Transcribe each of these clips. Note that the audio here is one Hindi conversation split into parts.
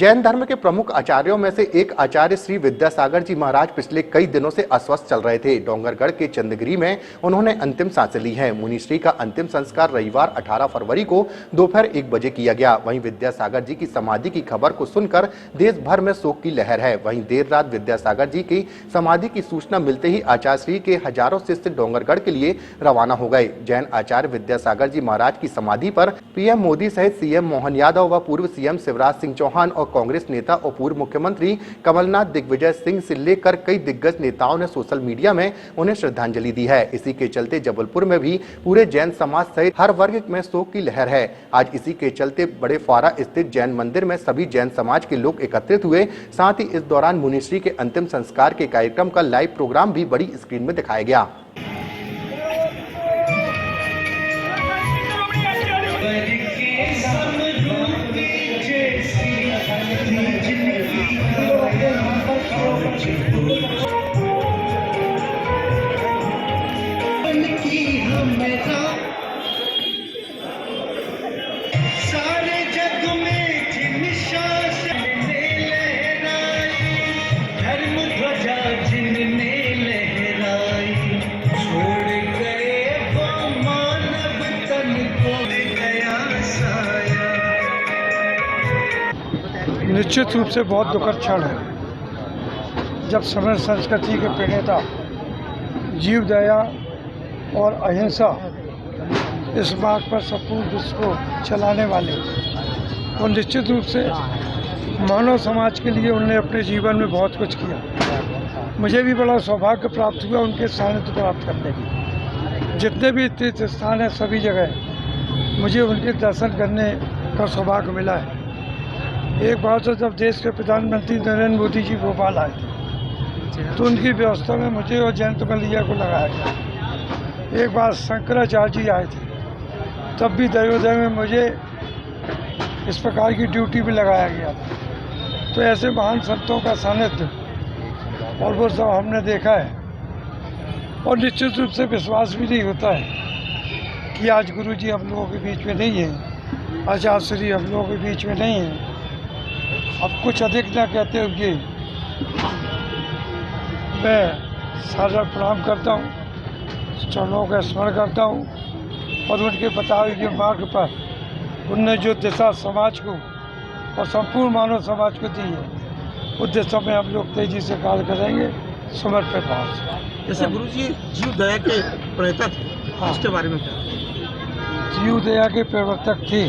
जैन धर्म के प्रमुख आचार्यों में से एक आचार्य श्री विद्यासागर जी महाराज पिछले कई दिनों से अस्वस्थ चल रहे थे। डोंगरगढ़ के चंदगिरी में उन्होंने अंतिम सांसें ली हैं। मुनिश्री का अंतिम संस्कार रविवार 18 फरवरी को दोपहर 1 बजे किया गया। वहीं विद्यासागर जी की समाधि की खबर को सुनकर देश भर में शोक की लहर है। वहीं देर रात विद्यासागर जी की समाधि की सूचना मिलते ही आचार्य श्री के हजारों शिष्य डोंगरगढ़ के लिए रवाना हो गए। जैन आचार्य विद्यासागर जी महाराज की समाधि पर पीएम मोदी सहित सीएम मोहन यादव व पूर्व सीएम शिवराज सिंह चौहान और कांग्रेस नेता और पूर्व मुख्यमंत्री कमलनाथ, दिग्विजय सिंह से लेकर कई दिग्गज नेताओं ने सोशल मीडिया में उन्हें श्रद्धांजलि दी है। इसी के चलते जबलपुर में भी पूरे जैन समाज सहित हर वर्ग में शोक की लहर है। आज इसी के चलते बड़े फारा स्थित जैन मंदिर में सभी जैन समाज के लोग एकत्रित हुए। साथ ही इस दौरान मुनिश्री के अंतिम संस्कार के कार्यक्रम का लाइव प्रोग्राम भी बड़ी स्क्रीन में दिखाया गया। सारे जग में निश्वास लहराई, धर्म ध्वजा जिनने लहराई, छोड़ गए वो मानव तन को गया साया। निश्चित रूप से बहुत दुखद क्षण है जब समर संस्कृति के प्रणेता जीव दया और अहिंसा इस मार्ग पर संपूर्ण विश्व को चलाने वाले और निश्चित रूप से मानव समाज के लिए उन्होंने अपने जीवन में बहुत कुछ किया। मुझे भी बड़ा सौभाग्य प्राप्त हुआ उनके सानिध्य प्राप्त करने की। जितने भी तीर्थ स्थान हैं सभी जगह मुझे उनके दर्शन करने का सौभाग्य मिला है। एक बार तो जब देश के प्रधानमंत्री नरेंद्र मोदी जी भोपाल आए थे तो उनकी व्यवस्था में मुझे और जयंत मलैया को लगाया गया। एक बार शंकराचार्य जी आए थे तब भी दयोदय में मुझे इस प्रकार की ड्यूटी भी लगाया गया था। तो ऐसे महान संतों का सानिध्य और वो सब हमने देखा है और निश्चित रूप से विश्वास भी नहीं होता है कि आज गुरु जी हम लोगों के बीच में नहीं है, आचार्य श्री हम लोगों के बीच में नहीं है। अब कुछ अधिक न कहते हुए मैं सादर प्रणाम करता हूँ, चरणों का स्मरण करता हूँ और उनके बताए हुए मार्ग पर उनने जो दिशा समाज को और संपूर्ण मानव समाज को दी है उस दिशा में हम लोग तेजी से कार्य करेंगे। समर्पित भाव से। जैसे गुरु जी जीव दया के प्रणेता थे, हाँ, उसके बारे में क्या? जीव दया के प्रवर्तक थे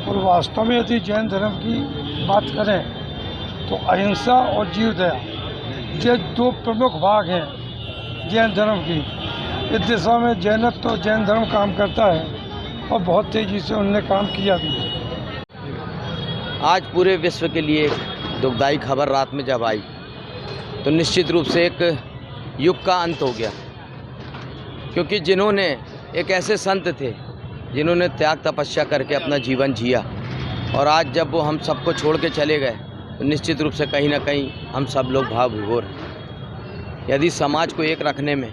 और वास्तव में यदि जैन धर्म की बात करें तो अहिंसा और जीव दया ये दो प्रमुख भाग हैं जैन धर्म की। इस दिशा में जैनत्व तो जैन धर्म काम करता है और बहुत तेज़ी से उन्होंने काम किया भी है। आज पूरे विश्व के लिए दुखदाई खबर रात में जब आई तो निश्चित रूप से एक युग का अंत हो गया, क्योंकि जिन्होंने एक ऐसे संत थे जिन्होंने त्याग तपस्या करके अपना जीवन जिया और आज जब वो हम सबको छोड़ के चले गए तो निश्चित रूप से कहीं ना कहीं हम सब लोग भाव विभोर हैं। यदि समाज को एक रखने में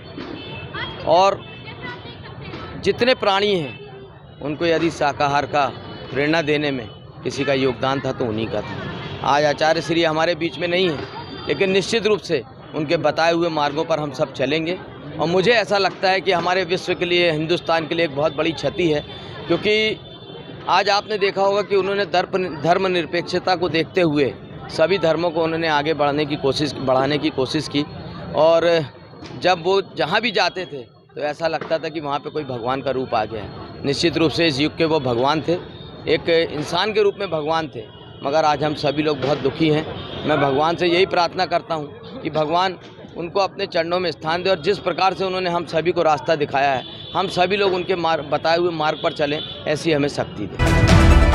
और जितने प्राणी हैं उनको यदि शाकाहार का प्रेरणा देने में किसी का योगदान था तो उन्हीं का था। आज आचार्य श्री हमारे बीच में नहीं है, लेकिन निश्चित रूप से उनके बताए हुए मार्गों पर हम सब चलेंगे और मुझे ऐसा लगता है कि हमारे विश्व के लिए, हिंदुस्तान के लिए एक बहुत बड़ी क्षति है, क्योंकि आज आपने देखा होगा कि उन्होंने धर्मनिरपेक्षता को देखते हुए सभी धर्मों को उन्होंने आगे बढ़ाने की कोशिश की और जब वो जहाँ भी जाते थे तो ऐसा लगता था कि वहाँ पे कोई भगवान का रूप आ गया है। निश्चित रूप से इस युग के वो भगवान थे, एक इंसान के रूप में भगवान थे, मगर आज हम सभी लोग बहुत दुखी हैं। मैं भगवान से यही प्रार्थना करता हूँ कि भगवान उनको अपने चरणों में स्थान दे और जिस प्रकार से उन्होंने हम सभी को रास्ता दिखाया है हम सभी लोग उनके बताए हुए मार्ग पर चलें, ऐसी हमें शक्ति दे।